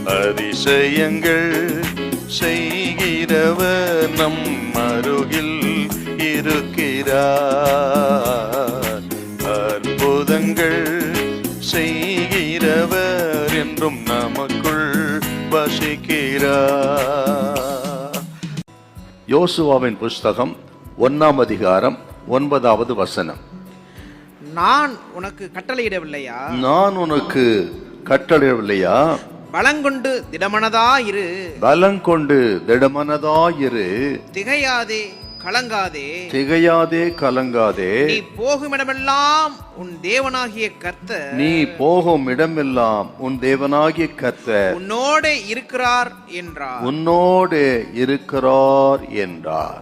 அதிசயங்கள் செய்கிறவர் நம் அருகில் இருக்கிறார். அற்புதங்கள் செய்கிறவர் என்றும் நமக்குள் வசிக்கிறார். யோசுவாவின் புஸ்தகம் 1ஆம் அதிகாரம் 9வது வசனம். நான் உனக்கு கட்டளையிடவில்லையா? நான் உனக்கு கட்டளையிடவில்லையா? பலங்கொண்டு திடமனதாயிரு. பலங்கொண்டு திடமனதாயிரு. திகையாதே கலங்காதே. திகையாதே கலங்காதே. நீ போகும் இடமெல்லாம் உன் தேவனாகிய கர்த்தர். நீ போகும் இடமெல்லாம் உன் தேவனாகிய கர்த்தர் உன்னோடு இருக்கிறார் என்றார். உன்னோடு இருக்கிறார் என்றார்.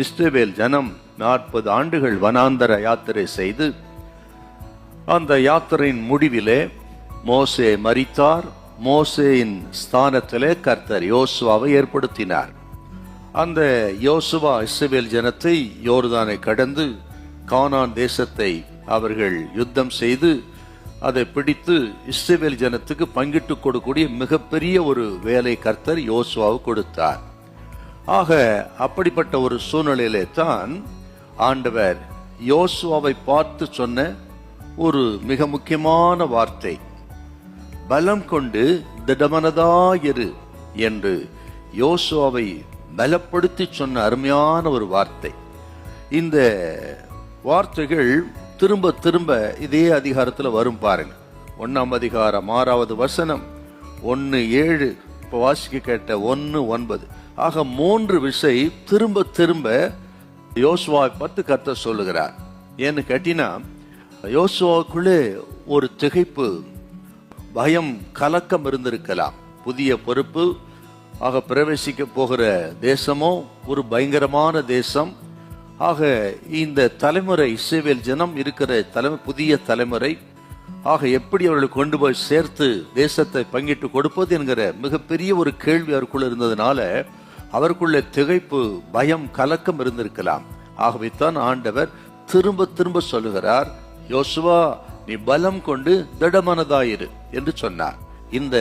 இஸ்ரவேல் ஜனம் 40 ஆண்டுகள் வனாந்தர யாத்திரை செய்து அந்த யாத்திரையின் முடிவிலே மோசே மரித்தார். மோசேயின் ஸ்தானத்திலே கர்த்தர் யோசுவாவை ஏற்படுத்தினார். அந்த யோசுவா இஸ்ரவேல் ஜனத்தை யோர்தானை கடந்து கானான் தேசத்தை அவர்கள் யுத்தம் செய்து அதை பிடித்து இஸ்ரவேல் ஜனத்துக்கு பங்கிட்டு கொடுக்கக்கூடிய மிகப்பெரிய ஒரு வேலை கர்த்தர் யோசுவாவுக்கு கொடுத்தார். ஆக அப்படிப்பட்ட ஒரு சூழ்நிலையிலே தான் ஆண்டவர் யோசுவாவை பார்த்து சொன்ன ஒரு மிக முக்கியமான வார்த்தை, பலம் கொண்டு திடமனதாயிரு என்று யோசுவாவை பலப்படுத்தி சொன்ன அருமையான ஒரு வார்த்தை. இந்த வார்த்தைகள் திரும்ப திரும்ப இதே அதிகாரத்தில் வரும் பாருங்க. 1ஆம் அதிகாரம் 6வது வசனம், 1:7, இப்போ வாசிக்க கேட்ட 1:9. ஆக 3 விசை திரும்ப திரும்ப யோசுவாவை பார்த்து கர்த்தர் சொல்லுகிறார். ஏன்னு கேட்டினா யோசுவாவுக்குள்ளே ஒரு திகைப்பு, பயம், கலக்கம் இருந்திருக்கலாம். புதிய பொறுப்பு, ஆக பிரவேசிக்க போகிற தேசமோ ஒரு பயங்கரமான தேசம். ஆக இந்த தலைமுறை இஸ்ரவேல் ஜனம் இருக்கிற புதிய தலைமுறை, ஆக எப்படி அவர்களை கொண்டு போய் சேர்த்து தேசத்தை பங்கிட்டு கொடுப்பது என்கிற மிகப்பெரிய ஒரு கேள்வி அவருக்குள்ள இருந்ததுனால அவருக்குள்ள திகைப்பு, பயம், கலக்கம் இருந்திருக்கலாம். ஆகவே தான் ஆண்டவர் திரும்ப திரும்ப சொல்லுகிறார், யோசுவா நீ பலம் கொண்டு திடமனதாயிரு என்று சொன்னார். இந்த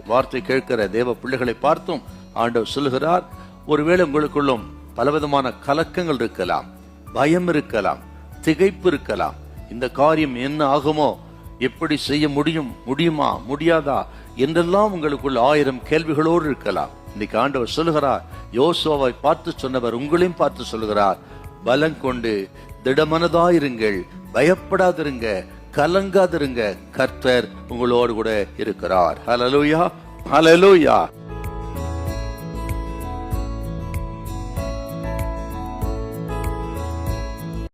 வார்த்தை கேட்கிற தேவ பிள்ளைகளை பார்த்தும் ஆண்டவர் சொல்லுகிறார், ஒருவேளை உங்களுக்குள்ளும் பலவிதமான கலக்கங்கள் இருக்கலாம், பயம் இருக்கலாம், திகைப்பு இருக்கலாம். இந்த காரியம் என்ன ஆகுமோ, எப்படி செய்ய முடியுமா, முடியாதா என்றெல்லாம் உங்களுக்குள்ள 1000 கேள்விகளோடு இருக்கலாம். இன்னைக்கு ஆண்டவர் சொல்லுகிறார், யோசுவாவை பார்த்து சொன்னவர் உங்களையும் பார்த்து சொல்லுகிறார், பலம் கொண்டு திடமனதாயிருங்கள், பயப்படாதிருங்க, கலங்காதிருங்க, கர்த்தர் உங்களோடு கூட இருக்கிறார். ஹல்லேலூயா, ஹல்லேலூயா.